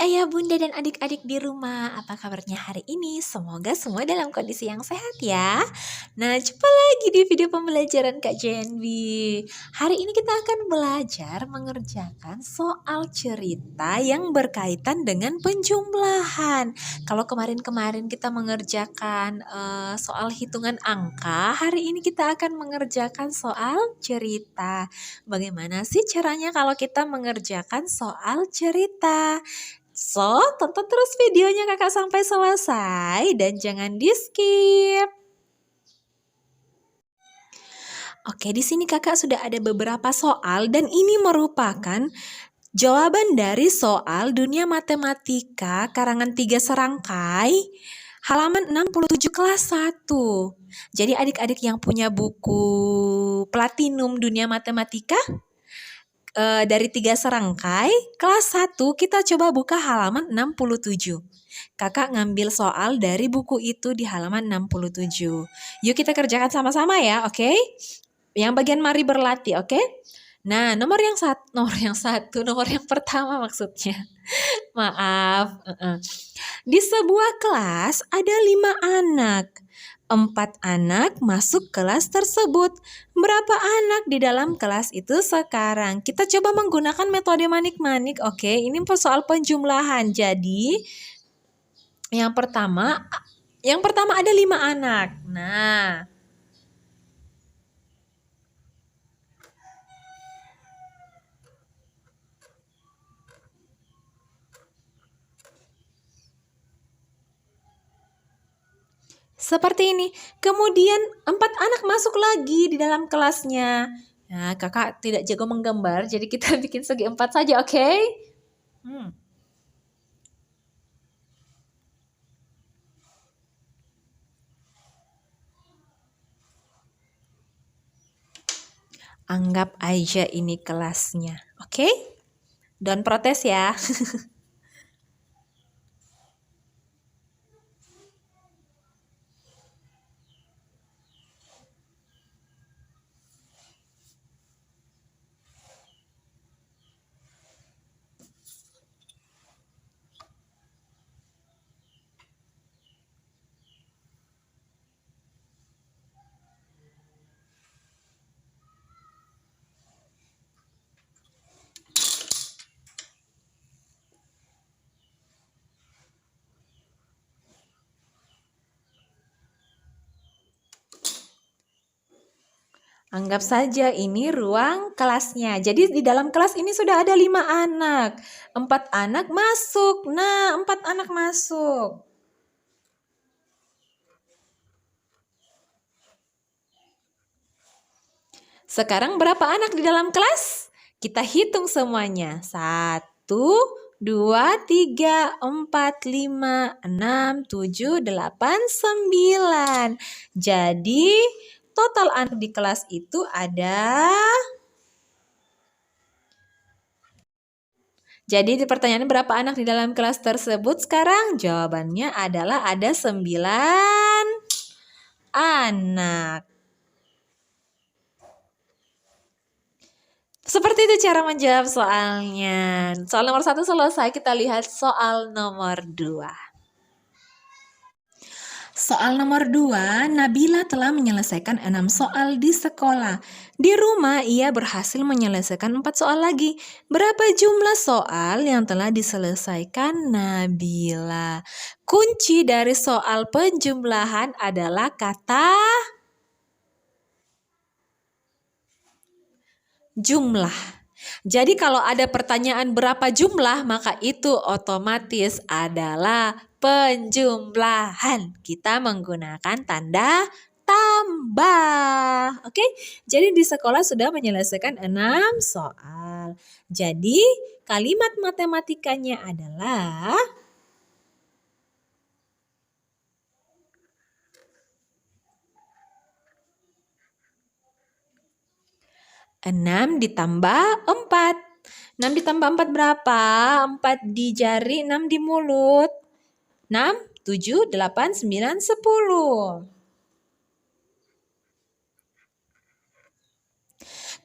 Ayah, bunda, dan adik-adik di rumah, apa kabarnya hari ini? Semoga semua dalam kondisi yang sehat ya. Nah, jumpa lagi di video pembelajaran Kak Jenbi. Hari ini kita akan belajar mengerjakan soal cerita yang berkaitan dengan penjumlahan. Kalau kemarin-kemarin kita mengerjakan soal hitungan angka, hari ini kita akan mengerjakan soal cerita. Bagaimana sih caranya kalau kita mengerjakan soal cerita? So, tonton terus videonya kakak sampai selesai dan jangan di-skip. Oke, di sini kakak sudah ada beberapa soal dan ini merupakan jawaban dari soal dunia matematika karangan 3 serangkai halaman 67 kelas 1. Jadi adik-adik yang punya buku Platinum Dunia Matematika dari 3 serangkai, kelas 1 kita coba buka halaman 67. Kakak ngambil soal dari buku itu di halaman 67. Yuk kita kerjakan sama-sama ya, oke? Yang bagian mari berlatih, oke? Nah, nomor yang pertama maksudnya. Maaf. Di sebuah kelas ada 5 anak. 4 anak masuk kelas tersebut. Berapa anak di dalam kelas itu sekarang? Kita coba menggunakan metode manik-manik, oke? Ini soal penjumlahan. Jadi, yang pertama ada 5 anak. Nah, seperti ini. Kemudian 4 anak masuk lagi di dalam kelasnya. Nah, kakak tidak jago menggambar, jadi kita bikin segi 4 saja, oke? Anggap aja ini kelasnya, oke? Don't protes ya. Anggap saja ini ruang kelasnya. Jadi di dalam kelas ini sudah ada 5 anak. 4 anak masuk. Nah, 4 anak masuk. Sekarang berapa anak di dalam kelas? Kita hitung semuanya. 1, 2, 3, 4, 5, 6, 7, 8, 9. Jadi total anak di kelas itu ada... Jadi di pertanyaan berapa anak di dalam kelas tersebut sekarang? Jawabannya adalah ada 9 anak. Seperti itu cara menjawab soalnya. Soal nomor 1 selesai, kita lihat soal nomor 2. Soal nomor 2, Nabila telah menyelesaikan 6 soal di sekolah. Di rumah ia berhasil menyelesaikan 4 soal lagi. Berapa jumlah soal yang telah diselesaikan Nabila? Kunci dari soal penjumlahan adalah kata jumlah. Jadi kalau ada pertanyaan berapa jumlah, maka itu otomatis adalah penjumlahan. Kita menggunakan tanda tambah. Oke, jadi di sekolah sudah menyelesaikan 6 soal. Jadi kalimat matematikanya adalah 6 ditambah 4. 6 ditambah 4 berapa? 4 di jari, 6 di mulut. 6, 7, 8, 9, 10.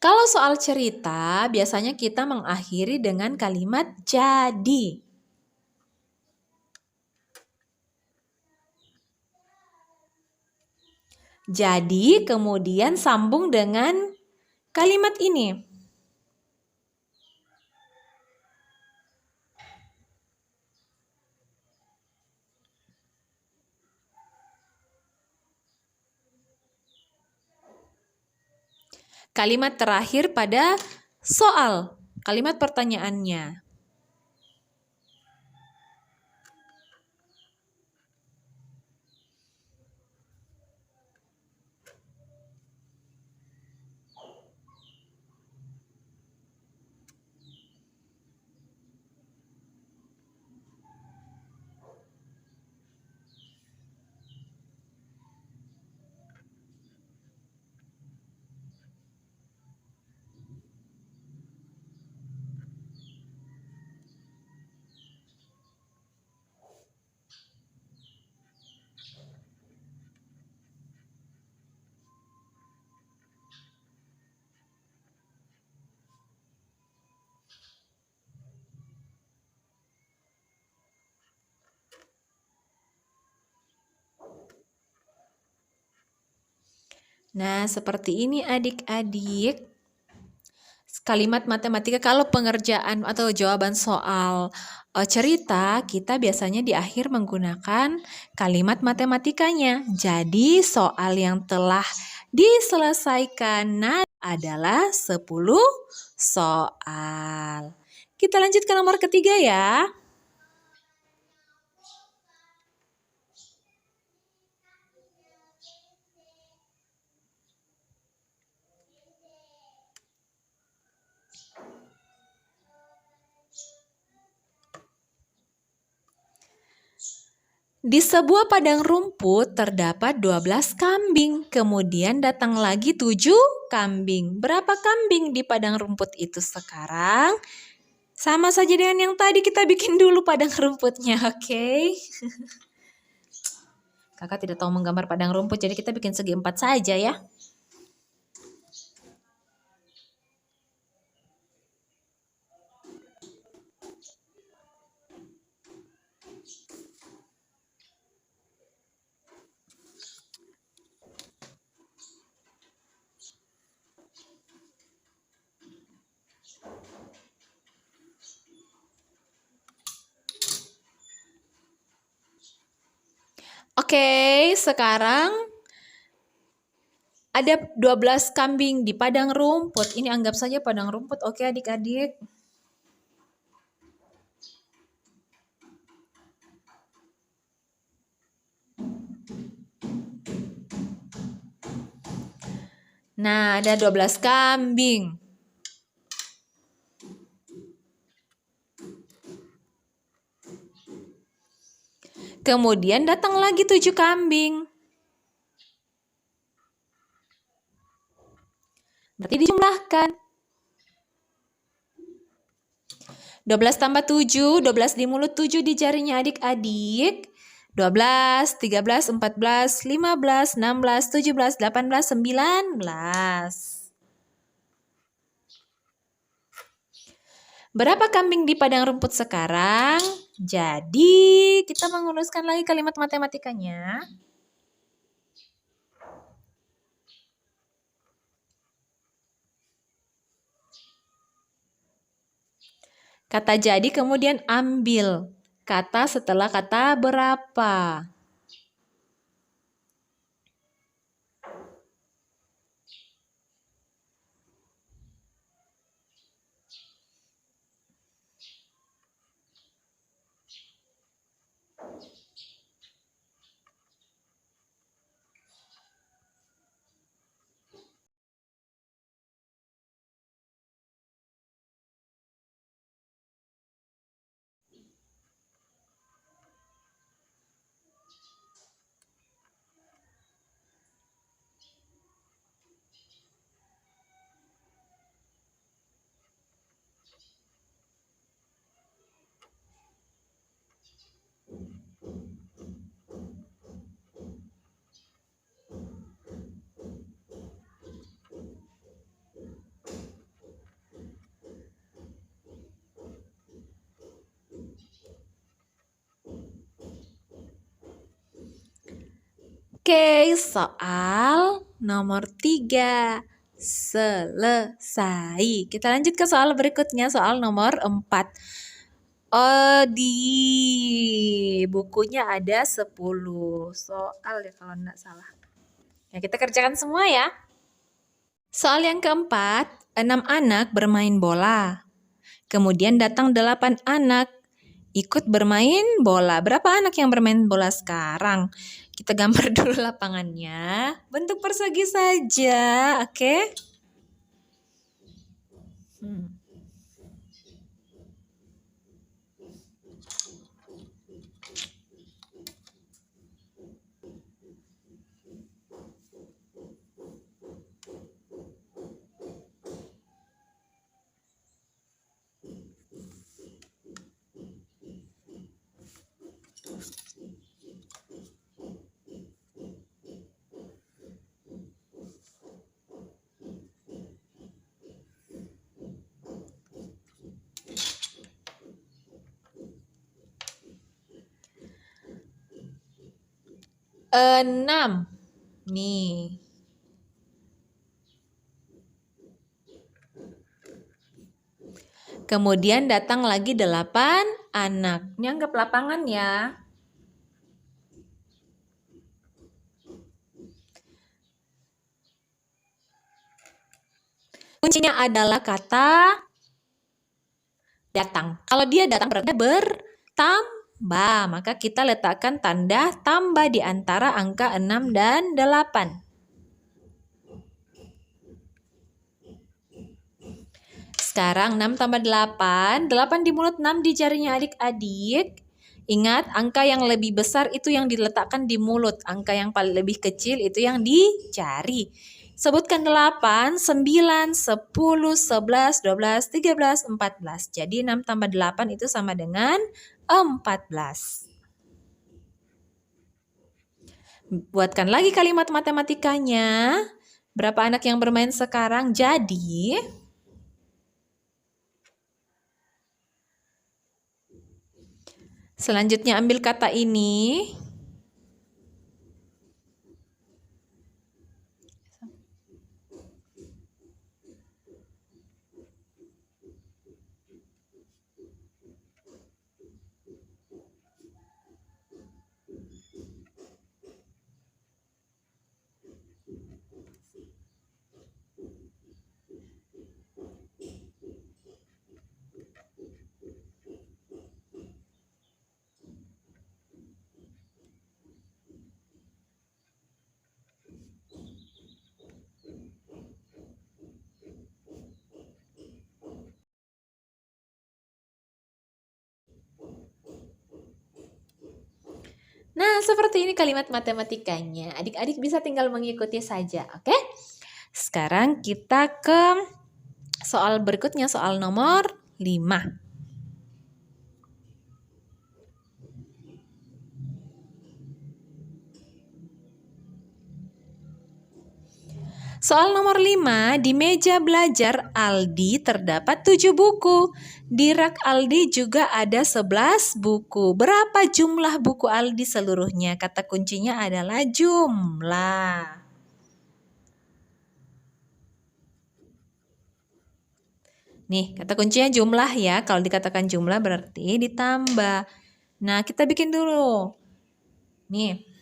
Kalau soal cerita, biasanya kita mengakhiri dengan kalimat jadi. Jadi kemudian sambung dengan kalimat ini. Kalimat terakhir pada soal, kalimat pertanyaannya. Nah, seperti ini adik-adik. Kalimat matematika kalau pengerjaan atau jawaban soal cerita, kita biasanya di akhir menggunakan kalimat matematikanya. Jadi soal yang telah diselesaikan adalah 10 soal. Kita lanjut ke nomor ketiga ya. Di sebuah padang rumput terdapat 12 kambing, kemudian datang lagi 7 kambing. Berapa kambing di padang rumput itu sekarang? Sama saja dengan yang tadi, kita bikin dulu padang rumputnya, oke? Kakak tidak tahu menggambar padang rumput, jadi kita bikin segi 4 saja ya. Oke, sekarang ada 12 kambing di padang rumput. Ini anggap saja padang rumput, oke adik-adik? Nah, ada 12 kambing. Kemudian datang lagi 7 kambing. Berarti dijumlahkan. 12 tambah 7, 12 di mulut, 7 di jarinya adik-adik. 12, 13, 14, 15, 16, 17, 18, 19. Berapa kambing di padang rumput sekarang? Jadi, kita menguruskan lagi kalimat matematikanya. Kata jadi kemudian ambil kata setelah kata berapa. Oke, soal nomor 3 selesai. Kita lanjut ke soal berikutnya, soal nomor 4. Di bukunya ada 10 soal ya kalau enggak salah. Ya, kita kerjakan semua ya. Soal yang keempat, 6 anak bermain bola. Kemudian datang 8 anak ikut bermain bola. Berapa anak yang bermain bola sekarang? Kita gambar dulu lapangannya. Bentuk persegi saja, oke? Hmm. Enam. Nih. Kemudian datang lagi 8 anak. Ini anggap lapangan ya. Kuncinya adalah kata datang. Kalau dia datang berarti bertambah. Maka kita letakkan tanda tambah di antara angka 6 dan 8. Sekarang 6 tambah 8. 8 di mulut, 6 di jarinya adik-adik. Ingat, angka yang lebih besar itu yang diletakkan di mulut. Angka yang paling lebih kecil itu yang di jari. Sebutkan 8, 9, 10, 11, 12, 13, 14. Jadi 6 tambah 8 itu sama dengan 14. Buatkan lagi kalimat matematikanya. Berapa anak yang bermain sekarang? Jadi selanjutnya ambil kata ini. Nah, seperti ini kalimat matematikanya. Adik-adik bisa tinggal mengikuti saja, oke? Sekarang kita ke soal berikutnya, soal nomor 5. Soal nomor 5, di meja belajar Aldi terdapat 7 buku. Di rak Aldi juga ada 11 buku. Berapa jumlah buku Aldi seluruhnya? Kata kuncinya adalah jumlah. Nih, kata kuncinya jumlah ya. Kalau dikatakan jumlah berarti ditambah. Nah, kita bikin dulu. Nih.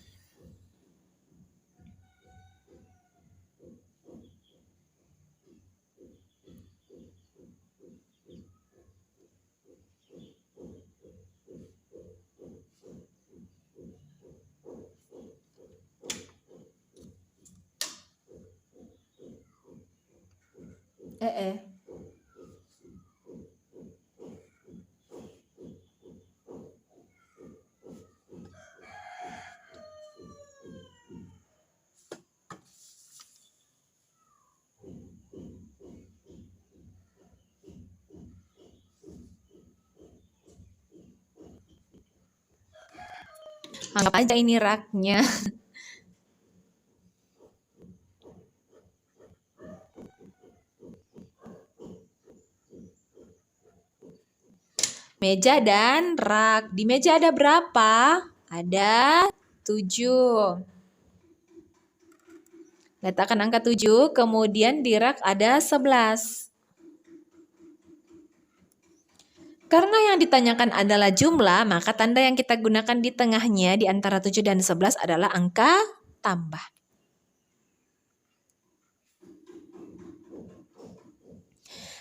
Anggap aja ini raknya. Meja dan rak. Di meja ada berapa? Ada 7. Letakkan angka 7, kemudian di rak ada 11. Karena yang ditanyakan adalah jumlah, maka tanda yang kita gunakan di tengahnya di antara 7 dan 11 adalah angka tambah.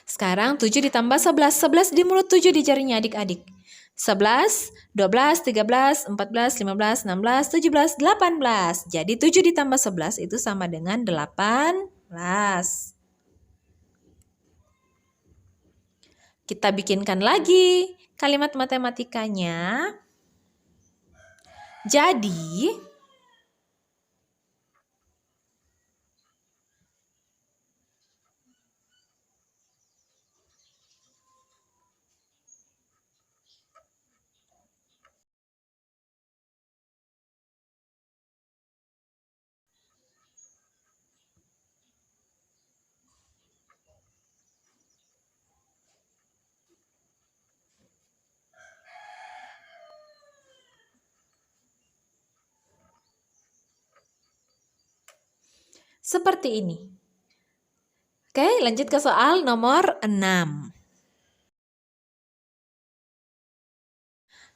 Sekarang 7 ditambah 11. 11 di mulut 7 di jarinya adik-adik. 11, 12, 13, 14, 15, 16, 17, 18. Jadi 7 ditambah 11 itu sama dengan 18. Kita bikinkan lagi kalimat matematikanya. Jadi, seperti ini. Oke, lanjut ke soal nomor 6.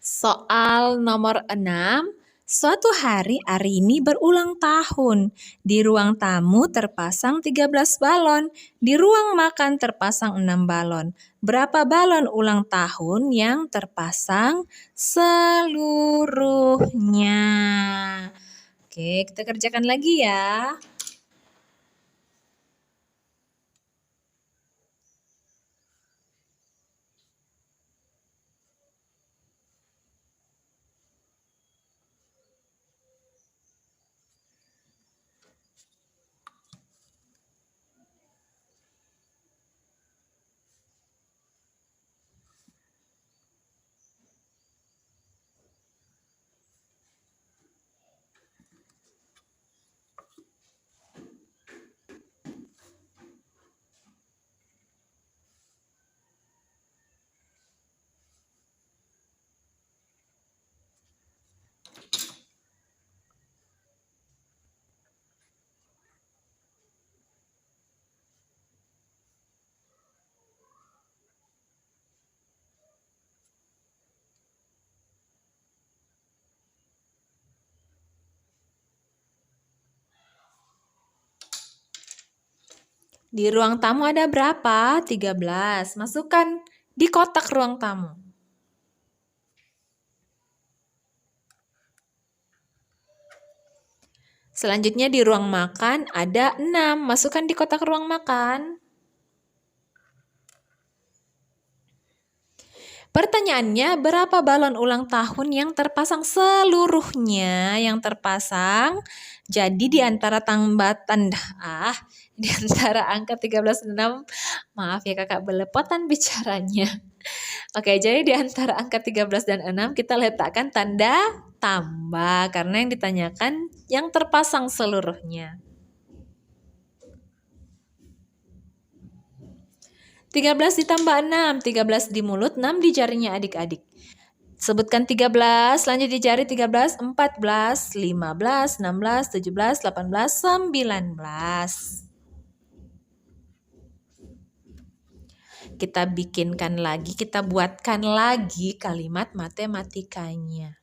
Soal nomor 6. Suatu hari Arini berulang tahun. Di ruang tamu terpasang 13 balon. Di ruang makan terpasang 6 balon. Berapa balon ulang tahun yang terpasang seluruhnya? Oke, kita kerjakan lagi ya. Di ruang tamu ada berapa? 13. Masukkan di kotak ruang tamu. Selanjutnya di ruang makan ada 6. Masukkan di kotak ruang makan. Pertanyaannya, berapa balon ulang tahun yang terpasang seluruhnya yang terpasang? Jadi di antara di antara angka 13 dan 6, maaf ya kakak belepotan bicaranya. Oke, jadi di antara angka 13 dan 6 kita letakkan tanda tambah karena yang ditanyakan yang terpasang seluruhnya. 13 ditambah 6, 13 di mulut, 6 di jarinya adik-adik. Sebutkan 13, lanjut di jari 13, 14, 15, 16, 17, 18, 19. Kita bikinkan lagi, kita buatkan lagi kalimat matematikanya.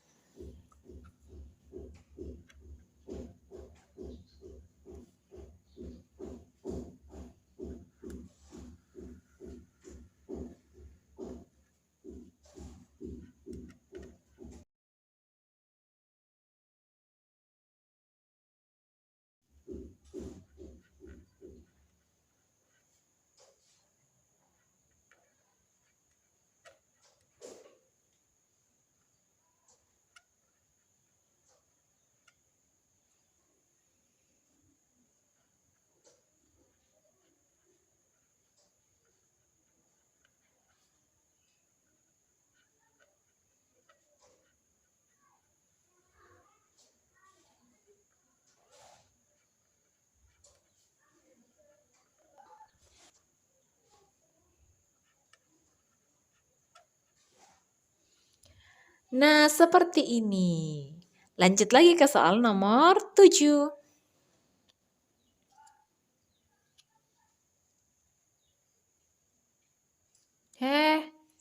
Nah, seperti ini. Lanjut lagi ke soal nomor 7.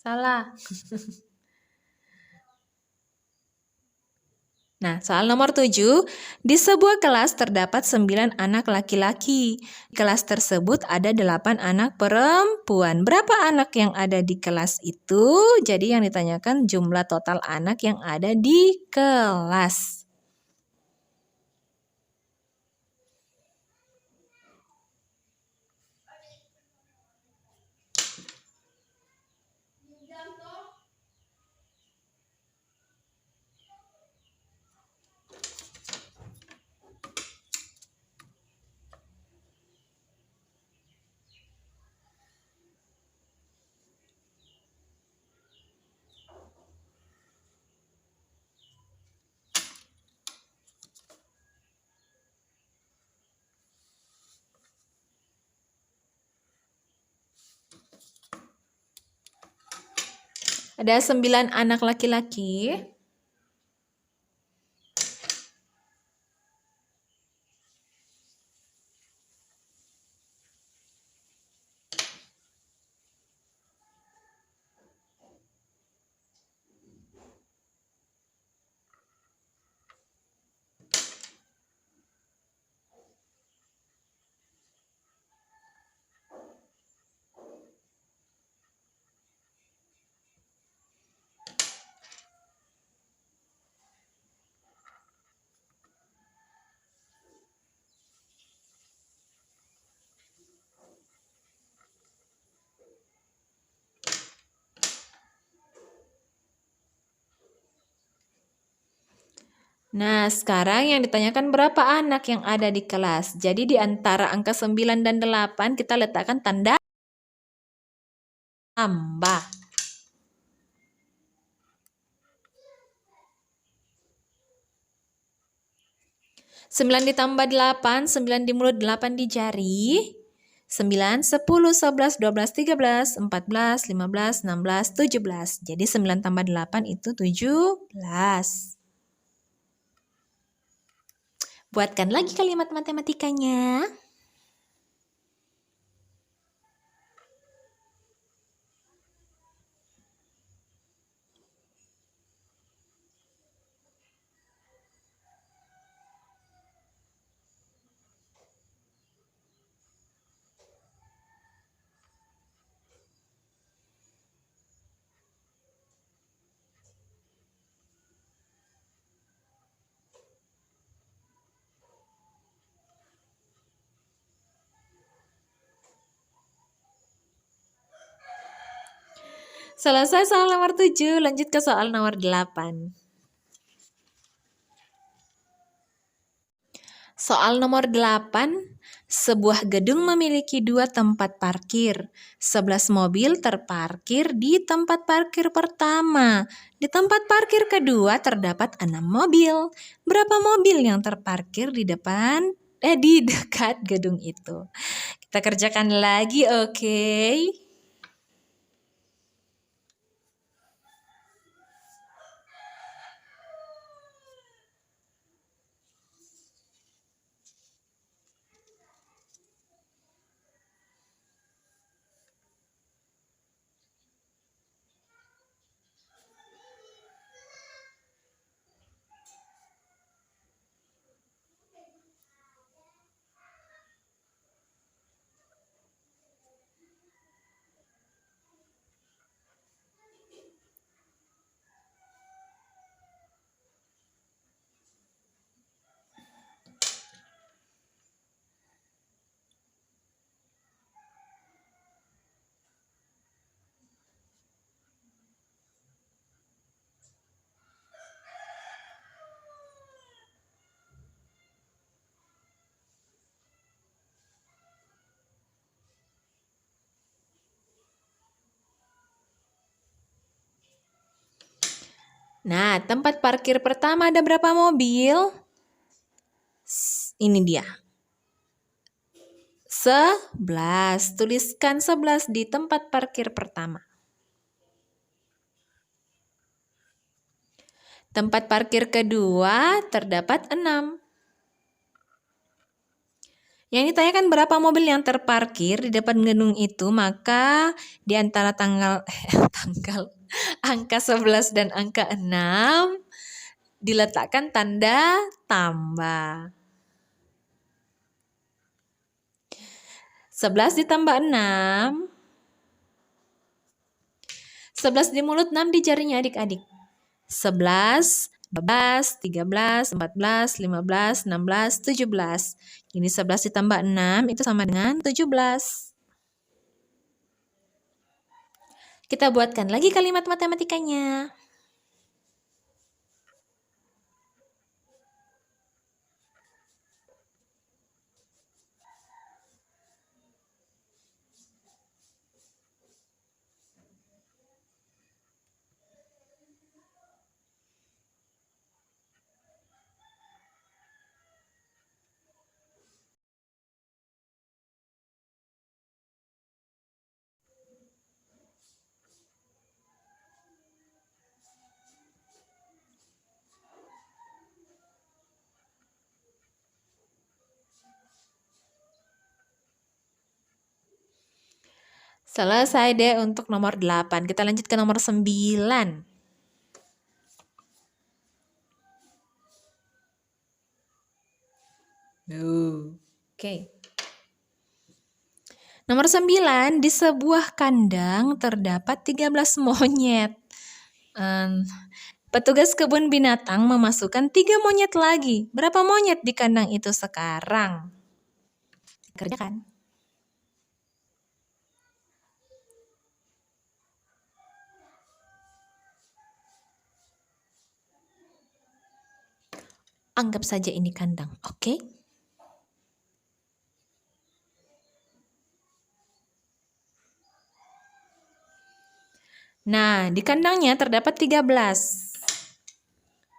Salah. Nah, soal nomor 7, di sebuah kelas terdapat 9 anak laki-laki. Di kelas tersebut ada 8 anak perempuan. Berapa anak yang ada di kelas itu? Jadi yang ditanyakan jumlah total anak yang ada di kelas. Ada 9 anak laki-laki. Nah, sekarang yang ditanyakan berapa anak yang ada di kelas. Jadi di antara angka 9 dan 8 kita letakkan tanda tambah. 9 ditambah 8, 9 di mulut, 8 di jari. 9, 10, 11, 12, 13, 14, 15, 16, 17. Jadi 9 tambah 8 itu 17. Buatkan lagi kalimat matematikanya. Selesai soal nomor 7, lanjut ke soal nomor 8. Soal nomor 8, sebuah gedung memiliki 2 tempat parkir. 11 mobil terparkir di tempat parkir pertama. Di tempat parkir kedua terdapat 6 mobil. Berapa mobil yang terparkir di dekat gedung itu? Kita kerjakan lagi, oke? Nah, tempat parkir pertama ada berapa mobil? Ini dia. 11. Tuliskan 11 di tempat parkir pertama. Tempat parkir kedua terdapat 6. Yang ditanyakan berapa mobil yang terparkir di depan gedung itu, maka di antara angka 11 dan angka 6 diletakkan tanda tambah. 11 ditambah 6. 11 di mulut, 6 di jarinya adik-adik. 11, 12, 13, 14, 15, 16, 17. Ini 11 ditambah 6 itu sama dengan 17. Kita buatkan lagi kalimat matematikanya. Selesai deh untuk nomor 8. Kita lanjut ke nomor 9. Oke. Nomor 9, di sebuah kandang terdapat 13 monyet. Petugas kebun binatang memasukkan 3 monyet lagi. Berapa monyet di kandang itu sekarang? Kerjakan. Anggap saja ini kandang, oke? Nah, di kandangnya terdapat 13.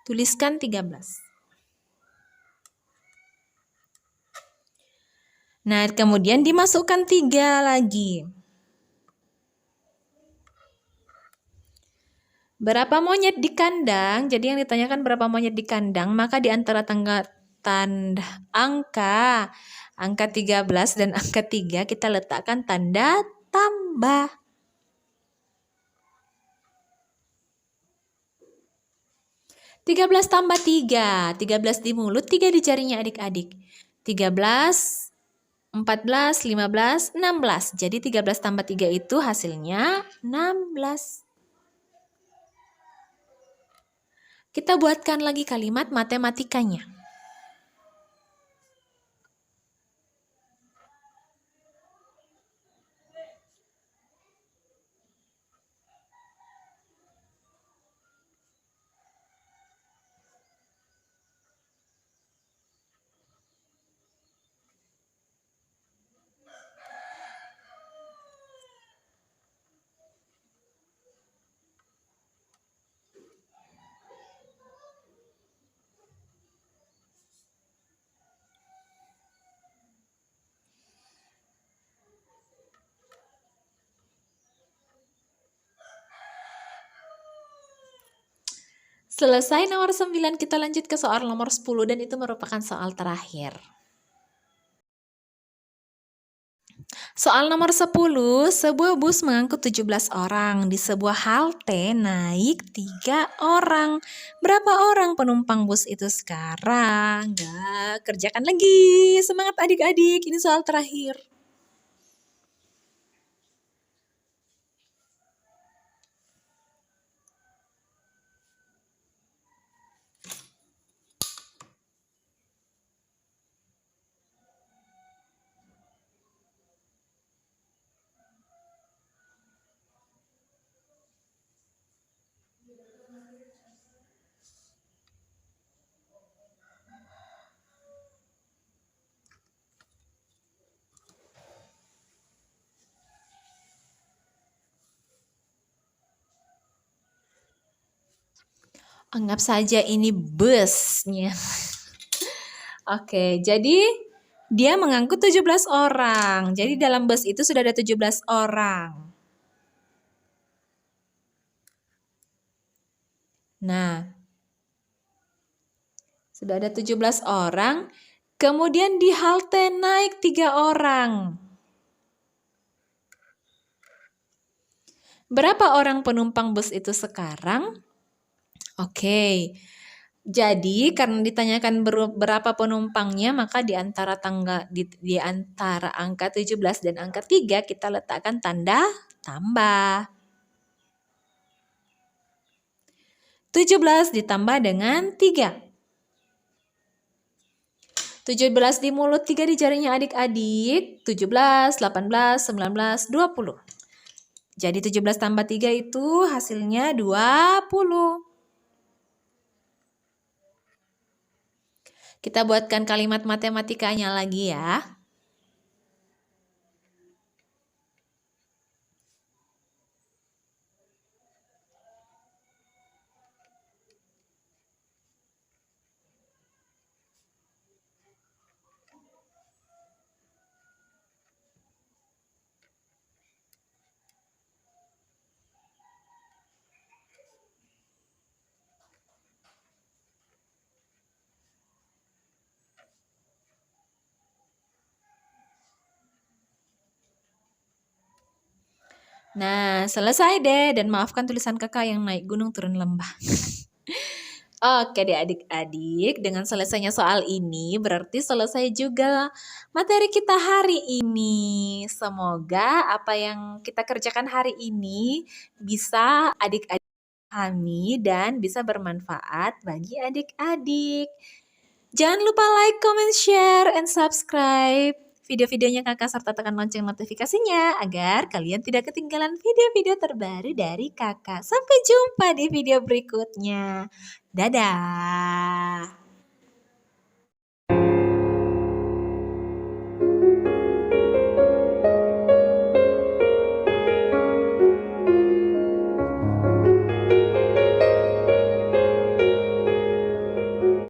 Tuliskan 13. Nah, kemudian dimasukkan 3 lagi. Berapa monyet di kandang? Jadi yang ditanyakan berapa monyet di kandang, maka di antara tanda angka 13 dan angka 3 kita letakkan tanda tambah. 13 tambah 3, 13 di mulut, 3 di jarinya adik-adik. 13, 14, 15, 16. Jadi 13 tambah 3 itu hasilnya 16. Kita buatkan lagi kalimat matematikanya. Selesai nomor 9, kita lanjut ke soal nomor 10 dan itu merupakan soal terakhir. Soal nomor 10, sebuah bus mengangkut 17 orang. Di sebuah halte naik 3 orang. Berapa orang penumpang bus itu sekarang? Nggak, kerjakan lagi. Semangat adik-adik, ini soal terakhir. Anggap saja ini busnya. Oke, jadi dia mengangkut 17 orang. Jadi dalam bus itu sudah ada 17 orang. Nah, sudah ada 17 orang. Kemudian di halte naik 3 orang. Berapa orang penumpang bus itu sekarang? Oke. Jadi karena ditanyakan berapa penumpangnya, maka di antara di antara angka 17 dan angka 3 kita letakkan tanda tambah. 17 ditambah dengan 3. 17 di mulut, 3 di jarinya adik-adik. 17, 18, 19, 20. Jadi 17 tambah 3 itu hasilnya 20. Kita buatkan kalimat matematikanya lagi ya. Nah, selesai deh. Dan maafkan tulisan kakak yang naik gunung turun lembah. Oke deh adik-adik, dengan selesainya soal ini berarti selesai juga materi kita hari ini. Semoga apa yang kita kerjakan hari ini bisa adik-adik pahami dan bisa bermanfaat bagi adik-adik. Jangan lupa like, comment, share, and subscribe video-videonya kakak serta tekan lonceng notifikasinya agar kalian tidak ketinggalan video-video terbaru dari kakak. Sampai jumpa di video berikutnya. Dadah!